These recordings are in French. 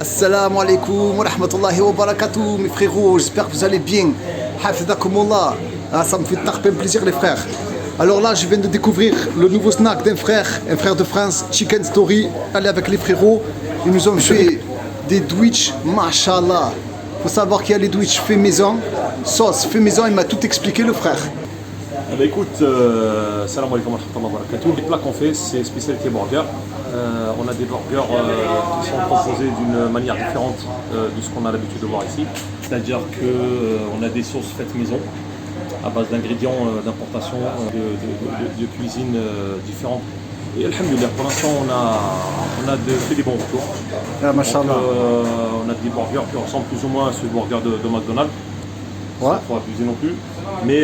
Assalamu alaikum wa rahmatullahi wa barakatuh, mes frérots, j'espère que vous allez bien. Hafidhakumullah. Ah, ça me fait tarper plaisir, les frères. Alors là, je viens de découvrir le nouveau snack d'un frère, un frère de France, Chicken Story. Allez avec les frérots, ils nous ont fait des Twitch, mashallah. Faut savoir qu'il y a les Twitch fait maison, sauce fait maison, il m'a tout expliqué, le frère. Eh ben écoute, salam alaikum wa rahmatullahi wa barakatuh. Les plats qu'on fait, c'est spécialité burger. On a des burgers qui sont composés d'une manière différente de ce qu'on a l'habitude de voir ici. C'est-à-dire qu'on a des sauces faites maison, à base d'ingrédients d'importation, de cuisine différentes. Et alhamdoulilah, pour l'instant, on a fait des bons retours. Ah, mashallah. On a des burgers qui ressemblent plus ou moins à ce burger de McDonald's. Ouais. Faut abuser non plus, mais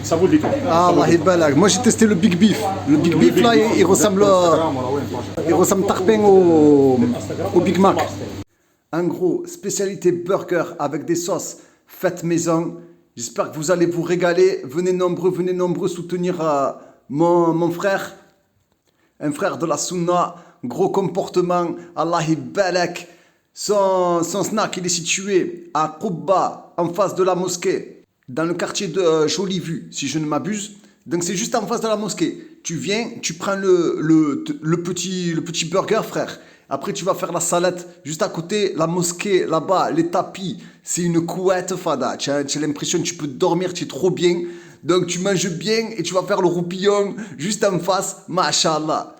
ça vaut le détour. Ah, Allah balag. Moi j'ai testé le Big Beef. Le Big Beef là, il ressemble tarpin au Big Mac. En gros, spécialité burger avec des sauces faites maison. J'espère que vous allez vous régaler. Venez nombreux soutenir mon frère. Un frère de la Sunna, gros comportement, Allah balag. Son snack, il est situé à Qubba, en face de la mosquée, dans le quartier de Jolie Vue, si je ne m'abuse. Donc c'est juste en face de la mosquée. Tu viens, tu prends le petit burger, frère. Après, tu vas faire la salade juste à côté, la mosquée, là-bas, les tapis. C'est une couette, fada. Tu as l'impression que tu peux dormir, tu es trop bien. Donc tu manges bien et tu vas faire le roupillon juste en face, mashallah.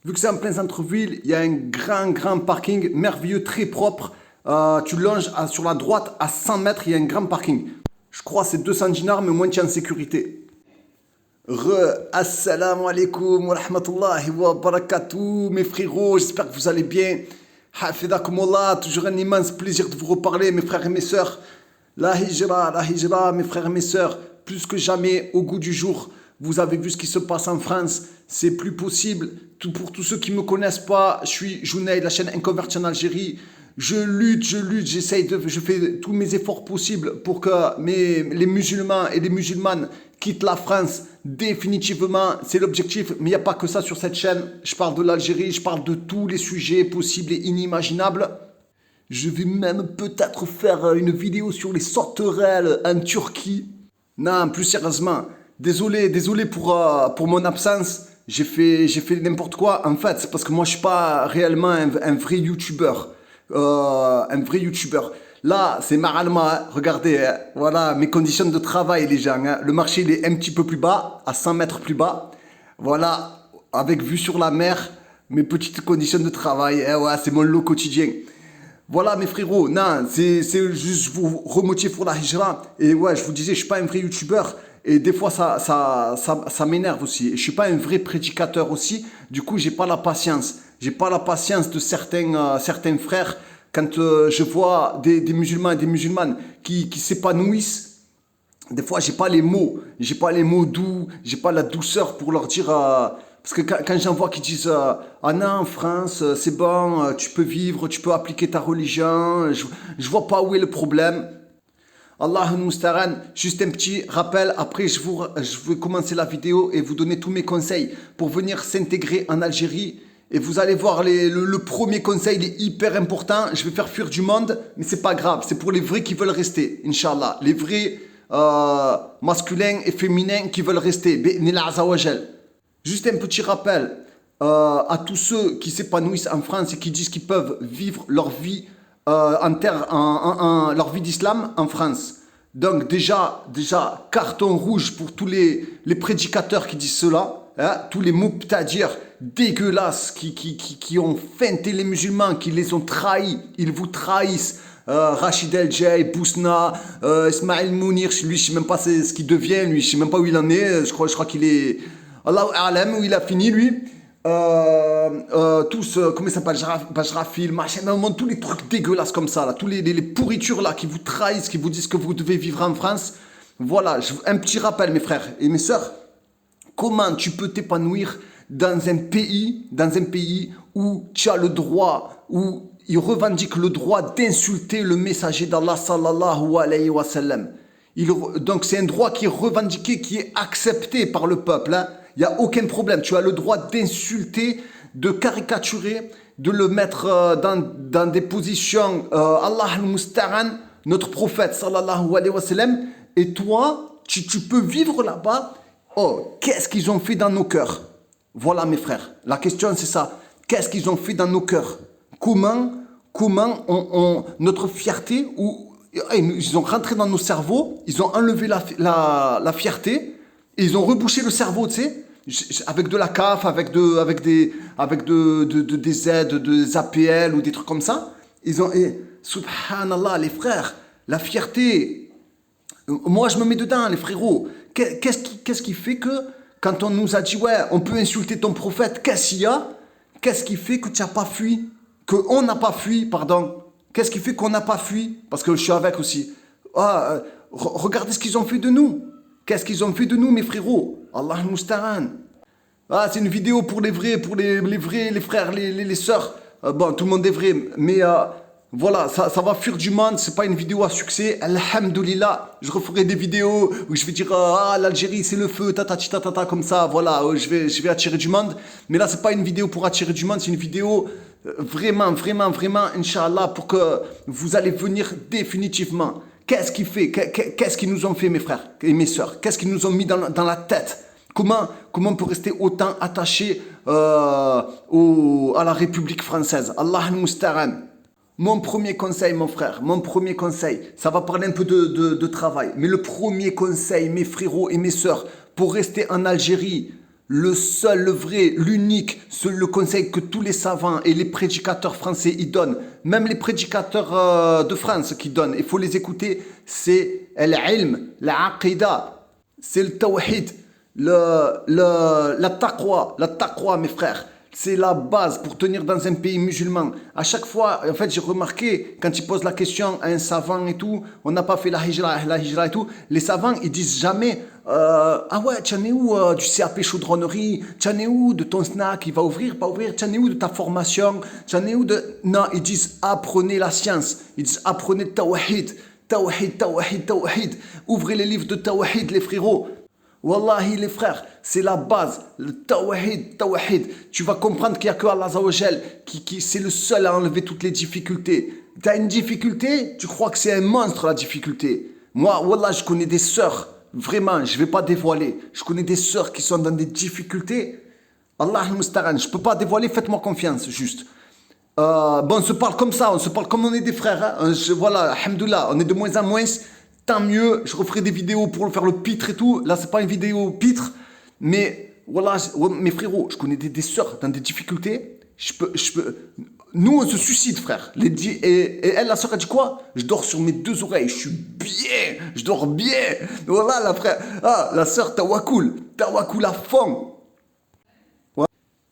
Vu que c'est en plein centre-ville, il y a un grand parking merveilleux, très propre. Tu longes sur la droite, à 100 mètres, il y a un grand parking. Je crois que c'est 200 dinars, mais au moins tu es en sécurité. Assalamu alaikum wa rahmatullahi wa barakatuh, mes frérots, j'espère que vous allez bien. Hafidhakumullah, toujours un immense plaisir de vous reparler, mes frères et mes sœurs. La hijra, mes frères et mes sœurs, plus que jamais au goût du jour. Vous avez vu ce qui se passe en France, c'est plus possible. Pour tous ceux qui ne me connaissent pas, je suis Jounaï, la chaîne Inconverti en Algérie. Je lutte, je fais tous mes efforts possibles pour que les musulmans et les musulmanes quittent la France définitivement. C'est l'objectif, mais il n'y a pas que ça sur cette chaîne. Je parle de l'Algérie, je parle de tous les sujets possibles et inimaginables. Je vais même peut-être faire une vidéo sur les sauterelles en Turquie. Non, plus sérieusement. Désolé pour mon absence. J'ai fait n'importe quoi. En fait, c'est parce que moi, je suis pas réellement un vrai youtubeur. Là, c'est maralma. Hein. Regardez, hein. Voilà mes conditions de travail, les gens. Hein. Le marché, il est un petit peu plus bas, à 100 mètres plus bas. Voilà, avec vue sur la mer, mes petites conditions de travail. Hein. Ouais, c'est mon lot quotidien. Voilà mes frérots, non, c'est juste vous remotiver pour la hijra. Et ouais, je vous disais, je suis pas un vrai youtubeur. Et des fois, ça m'énerve aussi. Je suis pas un vrai prédicateur aussi. Du coup, j'ai pas la patience. J'ai pas la patience de certains frères quand je vois des musulmans et des musulmanes qui s'épanouissent. Des fois, j'ai pas les mots. J'ai pas les mots doux. J'ai pas la douceur pour leur dire... parce que quand j'en vois qui disent ah non, en France, c'est bon, tu peux vivre, tu peux appliquer ta religion. Je vois pas où est le problème. Allah al-Mustaran, juste un petit rappel, après je vais commencer la vidéo et vous donner tous mes conseils pour venir s'intégrer en Algérie. Et vous allez voir, le premier conseil, il est hyper important. Je vais faire fuir du monde, mais c'est pas grave. C'est pour les vrais qui veulent rester, Inch'Allah. Les vrais masculins et féminins qui veulent rester. Bi'nillah azawajal. Juste un petit rappel à tous ceux qui s'épanouissent en France et qui disent qu'ils peuvent vivre leur vie leur vie d'islam en France. Donc déjà carton rouge pour tous les prédicateurs qui disent cela, hein, tous les moubtadirs dégueulasses qui ont feinté les musulmans, qui les ont trahis, ils vous trahissent. Rachid El Jay, Bousna, Ismaël Mounir, lui je sais même pas ce qu'il devient, lui je sais même pas où il en est, je crois qu'il est Allahu A'lam, où il a fini lui. Tous, comment il s'appelle, Bajrafil, machin, tous les trucs dégueulasses comme ça, là, tous les pourritures là qui vous trahissent, qui vous disent que vous devez vivre en France. Voilà, un petit rappel, mes frères et mes sœurs. Comment tu peux t'épanouir dans un pays où tu as le droit, où ils revendiquent le droit d'insulter le messager d'Allah sallallahu alayhi wa sallam. Donc c'est un droit qui est revendiqué, qui est accepté par le peuple, hein. Il n'y a aucun problème. Tu as le droit d'insulter, de caricaturer de le mettre dans des positions, Allah al-Musta'an, notre prophète, sallallahu alayhi wa sallam, et toi, tu peux vivre là-bas. Oh, qu'est-ce qu'ils ont fait dans nos cœurs? Voilà mes frères, la question c'est ça. Qu'est-ce qu'ils ont fait dans nos cœurs? Comment notre fierté, ils ont rentré dans nos cerveaux, ils ont enlevé la fierté, et ils ont rebouché le cerveau, tu sais, avec de la CAF, avec des aides, des APL ou des trucs comme ça. Subhanallah, les frères, la fierté. Moi, je me mets dedans, les frérots. Qu'est-ce qui fait que, quand on nous a dit, ouais, on peut insulter ton prophète, qu'est-ce qu'il y a? Qu'est-ce qui fait que tu n'as pas fui? Qu'on n'a pas fui, pardon. Qu'est-ce qui fait qu'on n'a pas fui? Parce que je suis avec aussi. Regardez ce qu'ils ont fait de nous. Qu'est-ce qu'ils ont fait de nous, mes frérots? Allah al-Musta'an. C'est une vidéo pour les vrais, les frères, les sœurs. Bon, tout le monde est vrai, mais voilà, ça va fuir du monde. C'est pas une vidéo à succès. Alhamdoulilah. Je referai des vidéos où je vais dire l'Algérie c'est le feu, comme ça. Voilà, je vais attirer du monde. Mais là, c'est pas une vidéo pour attirer du monde. C'est une vidéo vraiment, Inch'Allah, pour que vous allez venir définitivement. Qu'est-ce qu'ils nous ont fait, mes frères et mes sœurs? Qu'est-ce qu'ils nous ont mis dans la tête? Comment on peut rester autant attaché à la République française? Allah al-Musta'an. Mon premier conseil, mon frère, ça va parler un peu de travail. Mais le premier conseil, mes frérots et mes sœurs, pour rester en Algérie, le seul, le vrai, l'unique, le conseil que tous les savants et les prédicateurs français y donnent, même les prédicateurs de France qui donnent, il faut les écouter, c'est l'ilm, l'aqida, c'est le tawhid, la taqwa, mes frères. C'est la base pour tenir dans un pays musulman. À chaque fois, en fait, j'ai remarqué, quand ils posent la question à un savant et tout, on n'a pas fait la hijra et tout, les savants, ils disent jamais ah ouais, tu en es où du CAP chaudronnerie? Tu en es où de ton snack? Il va ouvrir, pas ouvrir? Tu en es où de ta formation? Tu en es où de... Non, ils disent apprenez la science. Ils disent apprenez le tawhid. Tawhid. Ouvrez les livres de tawhid, les frérots. Wallahi, les frères, c'est la base, le tawhid. Tu vas comprendre qu'il n'y a que Allah Azza wa Jal qui c'est le seul à enlever toutes les difficultés. Tu as une difficulté, tu crois que c'est un monstre la difficulté. Moi, Wallah, je connais des sœurs, vraiment, je ne vais pas dévoiler. Je connais des sœurs qui sont dans des difficultés. Allah al-Musta'an, je ne peux pas dévoiler, faites-moi confiance, juste. On se parle comme ça, on se parle comme on est des frères. Hein. Voilà, alhamdoulilah, on est de moins en moins. Tant mieux, je referai des vidéos pour faire le pitre et tout. Là, c'est pas une vidéo pitre, mais voilà, mes frérots, je connais des sœurs dans des difficultés. Nous, on se suicide, frère. Et elle, la sœur, elle dit quoi? Je dors sur mes deux oreilles, je dors bien. Voilà, la frère. La sœur, tawakkul à fond.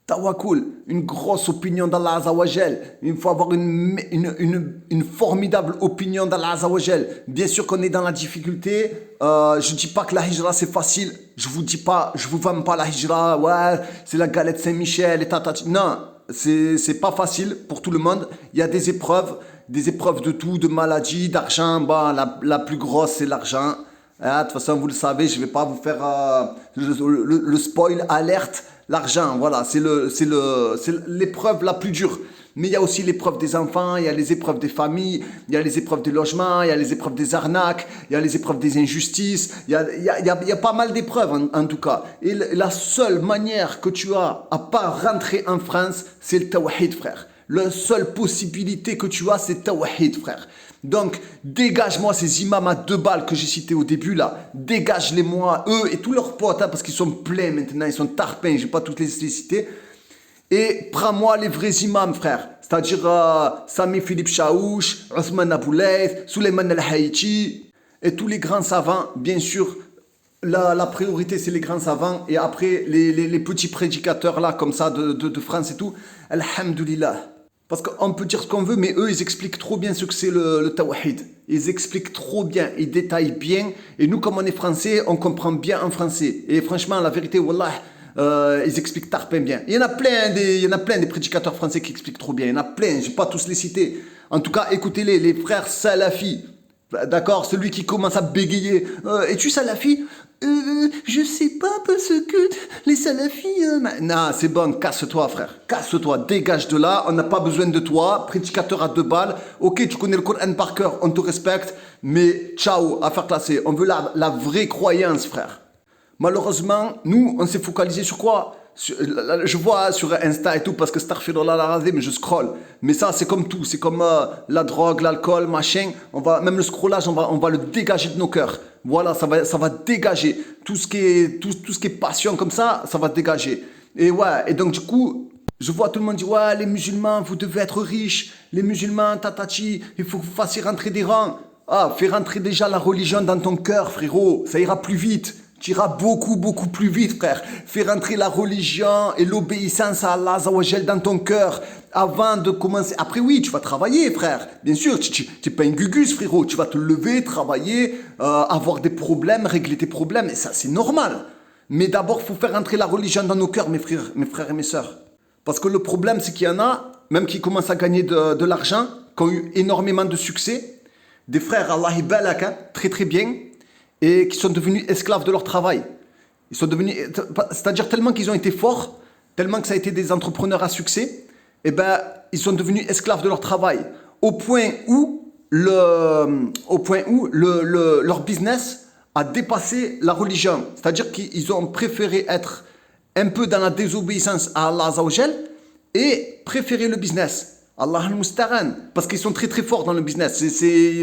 Tawakkul, une grosse opinion d'Allah Azza wa Jal. Il faut avoir une formidable opinion d'Allah Azza wa Jal. Bien sûr qu'on est dans la difficulté. Je dis pas que la hijra c'est facile. Je vous vends pas la hijra. Ouais, c'est la galette Saint-Michel et tatati. Non, c'est pas facile pour tout le monde. Il y a des épreuves de tout, de maladies, d'argent. Bah, la plus grosse c'est l'argent. De toute façon, vous le savez, je vais pas vous faire le spoil alerte. L'argent, voilà, c'est l'épreuve la plus dure. Mais il y a aussi l'épreuve des enfants, il y a les épreuves des familles, il y a les épreuves des logements, il y a les épreuves des arnaques, il y a les épreuves des injustices. Il y a pas mal d'épreuves en tout cas. Et la seule manière que tu as, à part rentrer en France, c'est le tawhid, frère. La seule possibilité que tu as, c'est tawhid, frère. Donc, dégage-moi ces imams à 2 balles que j'ai cités au début là. Dégage-les-moi, eux et tous leurs potes, parce qu'ils sont pleins maintenant, ils sont tarpins, je vais pas toutes les citer. Et prends-moi les vrais imams, frère. C'est-à-dire Sami Philippe Chaouch, Othman Aboulaïth, Souleymane El-Haïti et tous les grands savants, bien sûr. La priorité, c'est les grands savants. Et après, les petits prédicateurs là, comme ça, de France et tout. Alhamdoulilah. Parce qu'on peut dire ce qu'on veut, mais eux, ils expliquent trop bien ce que c'est le tawhid. Ils expliquent trop bien, ils détaillent bien. Et nous, comme on est français, on comprend bien en français. Et franchement, la vérité, wallah, ils expliquent tarpin bien. Il y en a plein des prédicateurs français qui expliquent trop bien. Il y en a plein, je ne vais pas tous les citer. En tout cas, écoutez-les, les frères salafis. Bah, d'accord, celui qui commence à bégayer. Es-tu salafi? Je sais pas parce que les salafis... Non, c'est bon, casse-toi frère. Casse-toi, dégage de là, on n'a pas besoin de toi. Prédicateur à 2 balles. Ok, tu connais le Coran par cœur, on te respecte. Mais ciao, affaire classée. On veut la vraie croyance frère. Malheureusement, nous, on s'est focalisé sur quoi? Je vois sur Insta et tout, parce que astaghfirullah al-azim, mais je scroll. Mais ça, c'est comme tout. C'est comme la drogue, l'alcool, machin. Même le scrollage, on va le dégager de nos cœurs. Voilà, ça va dégager. Tout ce qui est passion comme ça va dégager. Et ouais, et donc du coup, je vois tout le monde dire, ouais, les musulmans, vous devez être riches. Les musulmans, tatati, il faut que vous fassiez rentrer des rangs. Ah, fais rentrer déjà la religion dans ton cœur, frérot. Ça ira plus vite. Tu iras beaucoup, beaucoup plus vite, frère. Fais rentrer la religion et l'obéissance à Allah Azawajal dans ton cœur avant de commencer. Après, oui, tu vas travailler, frère. Bien sûr, tu n'es pas un gugus, frérot. Tu vas te lever, travailler, avoir des problèmes, régler tes problèmes. Et ça, c'est normal. Mais d'abord, il faut faire rentrer la religion dans nos cœurs, mes frères et mes sœurs. Parce que le problème, c'est qu'il y en a, même qui commencent à gagner de l'argent, qui ont eu énormément de succès. Des frères, Allah ibalak, hein, très très bien, et qui sont devenus esclaves de leur travail. Ils sont devenus, c'est-à-dire tellement qu'ils ont été forts, tellement que ça a été des entrepreneurs à succès, et ben ils sont devenus esclaves de leur travail, au point où leur business a dépassé la religion. C'est-à-dire qu'ils ont préféré être un peu dans la désobéissance à Allah Azawajal et préférer le business. Allah al-Musta'an, parce qu'ils sont très très forts dans le business.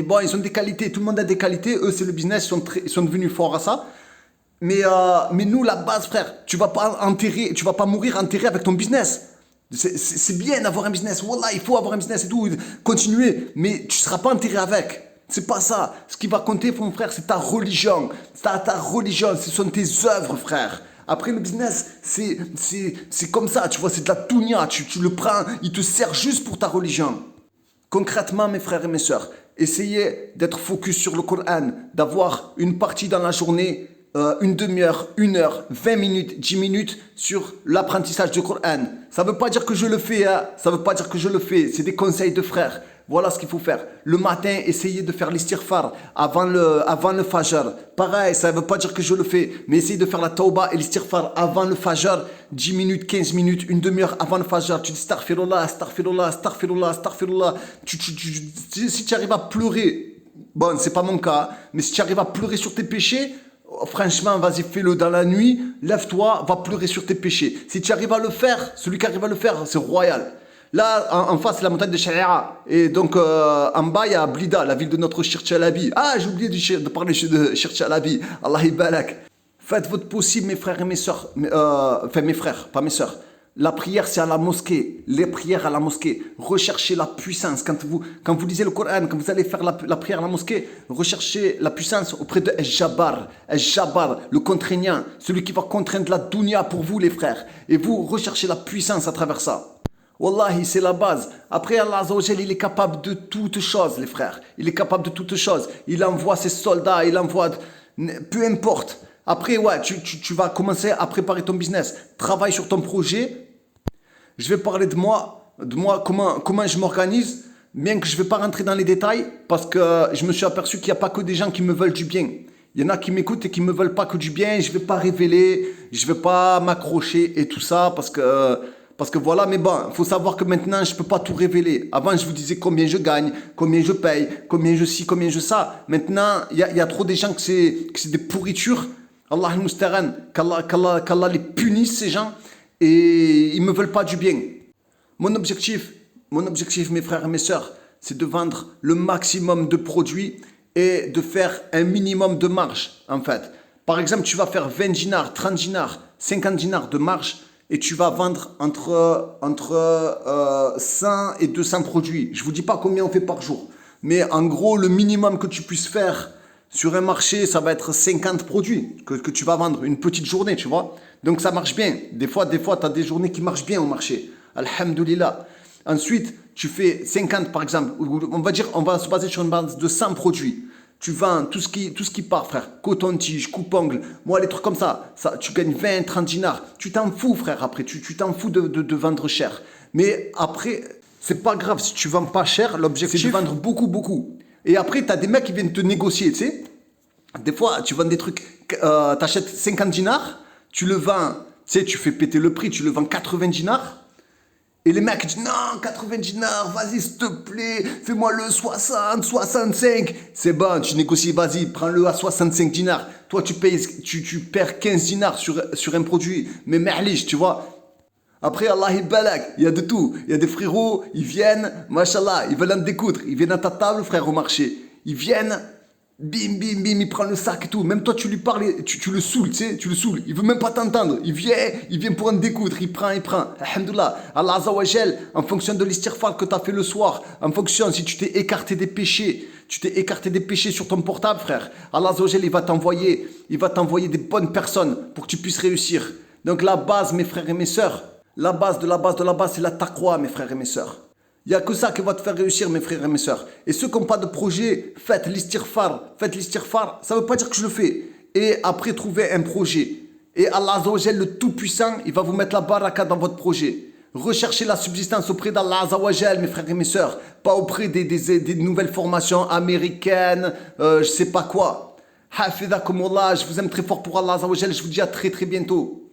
Bon, ils ont des qualités, tout le monde a des qualités, eux c'est le business, ils sont devenus forts à ça. Mais nous, la base, frère, tu vas pas mourir enterré avec ton business. C'est bien d'avoir un business, wallah, il faut avoir un business et tout, continuer, mais tu seras pas enterré avec. C'est pas ça. Ce qui va compter, mon frère, c'est ta religion. Ta religion, ce sont tes œuvres, frère. Après, le business, c'est comme ça, tu vois, c'est de la tounia, tu le prends, il te sert juste pour ta religion. Concrètement, mes frères et mes sœurs, essayez d'être focus sur le Coran, d'avoir une partie dans la journée, une demi-heure, 1 heure, 20 minutes, 10 minutes sur l'apprentissage du Coran. Ça ne veut pas dire que je le fais, hein. Ça ne veut pas dire que je le fais, c'est des conseils de frères. Voilà ce qu'il faut faire. Le matin, essayez de faire l'istighfar avant le fajr. Pareil, ça ne veut pas dire que je le fais, mais essayez de faire la tauba et l'istighfar avant le fajr. 10 minutes, 15 minutes, une demi-heure avant le fajr. Tu dis astaghfirullah, astaghfirullah, astaghfirullah, astaghfirullah. Si tu arrives à pleurer, bon, c'est pas mon cas, mais si tu arrives à pleurer sur tes péchés, franchement, vas-y, fais-le dans la nuit. Lève-toi, va pleurer sur tes péchés. Si tu arrives à le faire, celui qui arrive à le faire, c'est royal. Là, en face, c'est la montagne de Sharia. Et donc, en bas, il y a Blida, la ville de notre Shir Chalabi. Ah, j'ai oublié de parler de Shir Chalabi. Allah ibalak. Faites votre possible, mes frères et mes sœurs. Enfin, mes frères, pas mes sœurs. La prière, c'est à la mosquée. Les prières à la mosquée. Recherchez la puissance. Quand vous lisez le Coran, quand vous allez faire la prière à la mosquée, recherchez la puissance auprès de El-Jabbar. El-Jabbar, le contraignant. Celui qui va contraindre la dunya pour vous, les frères. Et vous, recherchez la puissance à travers ça. Wallahi, c'est la base. Après, Allah Azzawajal, il est capable de toutes choses, les frères. Il est capable de toutes choses. Il envoie ses soldats, il envoie... Peu importe. Après, ouais, tu vas commencer à préparer ton business. Travaille sur ton projet. Je vais parler de moi, comment je m'organise, bien que je ne vais pas rentrer dans les détails, parce que je me suis aperçu qu'il n'y a pas que des gens qui me veulent du bien. Il y en a qui m'écoutent et qui ne me veulent pas que du bien. Je ne vais pas révéler, je ne vais pas m'accrocher et tout ça, parce que voilà, mais bon, il faut savoir que maintenant, je ne peux pas tout révéler. Avant, je vous disais combien je gagne, combien je paye, combien je ci, combien je ça. Maintenant, il y a trop des gens que c'est des pourritures. Allah al-Musta'an, qu'Allah les punisse, ces gens, et ils ne me veulent pas du bien. Mon objectif, mes frères et mes sœurs, c'est de vendre le maximum de produits et de faire un minimum de marge, en fait. Par exemple, tu vas faire 20 dinars, 30 dinars, 50 dinars de marge, et tu vas vendre entre 100 et 200 produits. Je ne vous dis pas combien on fait par jour. Mais en gros, le minimum que tu puisses faire sur un marché, ça va être 50 produits que tu vas vendre une petite journée, tu vois. Donc ça marche bien. Des fois, tu as des journées qui marchent bien au marché. Alhamdulillah. Ensuite, tu fais 50 par exemple. On va se baser sur une base de 100 produits. Tu vends tout ce qui part, frère. Coton-tige, coupe-ongle. Moi, les trucs comme ça, tu gagnes 20, 30 dinars. Tu t'en fous, frère, après. Tu t'en fous de vendre cher. Mais après, c'est pas grave si tu vends pas cher. L'objectif, c'est de vendre beaucoup, beaucoup. Et après, tu as des mecs qui viennent te négocier, tu sais. Des fois, tu vends des trucs, t'achètes 50 dinars, tu le vends, tu sais, tu fais péter le prix, tu le vends 80 dinars. Et les mecs disent non, 80 dinars, vas-y s'il te plaît, fais-moi le 60, 65. C'est bon, tu négocies, vas-y, prends-le à 65 dinars. Toi, tu perds 15 dinars sur un produit. Mais merliche, tu vois. Après, Allah il balak, il y a de tout. Il y a des frérots, ils viennent, machallah, ils veulent en découdre. Ils viennent à ta table, frère, au marché. Ils viennent, bim, bim, bim, il prend le sac et tout. Même toi, tu lui parles, tu le saoules, tu sais, tu le saoules. Il veut même pas t'entendre. Il vient pour en découdre. Il prend. Alhamdoulilah. Allah Azza wa Jal, en fonction de l'istighfar que tu as fait le soir, en fonction si tu t'es écarté des péchés, sur ton portable, frère. Allah Azza wa Jal, il va t'envoyer des bonnes personnes pour que tu puisses réussir. Donc la base, mes frères et mes sœurs, la base de la base de la base, c'est la taqwa, mes frères et mes sœurs. Il n'y a que ça qui va te faire réussir, mes frères et mes sœurs. Et ceux qui n'ont pas de projet, faites l'istighfar. Ça ne veut pas dire que je le fais. Et après, trouvez un projet. Et Allah Azza wa Jal, le Tout-Puissant, il va vous mettre la baraka dans votre projet. Recherchez la subsistance auprès d'Allah Azza wa Jal, mes frères et mes sœurs. Pas auprès des nouvelles formations américaines, je sais pas quoi. Hafidhakumullah, je vous aime très fort pour Allah Azza wa Jal. Je vous dis à très très bientôt.